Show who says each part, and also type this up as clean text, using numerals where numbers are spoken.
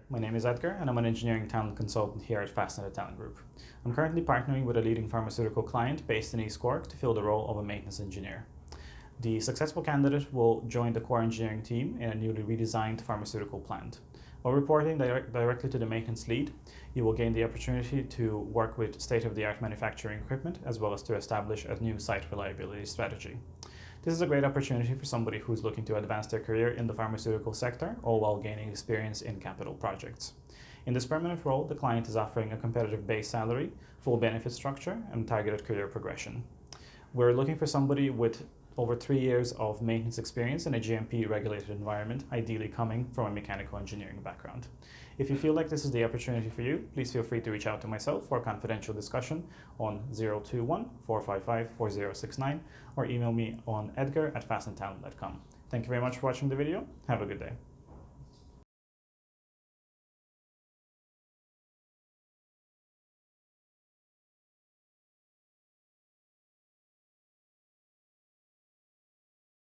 Speaker 1: My name is Edgar, and I'm an engineering talent consultant here at Fastnet Talent Group. I'm currently partnering with a leading pharmaceutical client based in East Cork to fill the role of a maintenance engineer. The successful candidate will join the core engineering team in a newly redesigned pharmaceutical plant. While reporting directly to the maintenance lead, you will gain the opportunity to work with state-of-the-art manufacturing equipment as well as to establish a new site reliability strategy. This is a great opportunity for somebody who's looking to advance their career in the pharmaceutical sector, all while gaining experience in capital projects. In this permanent role, the client is offering a competitive base salary, full benefit structure, and targeted career progression. We're looking for somebody with over 3 years of maintenance experience in a GMP-regulated environment, ideally coming from a mechanical engineering background. If you feel like this is the opportunity for you, please feel free to reach out to myself for a confidential discussion on 021-455-4069 or email me on edgar@fastnettalent.com. Thank you very much for watching the video. Have a good day.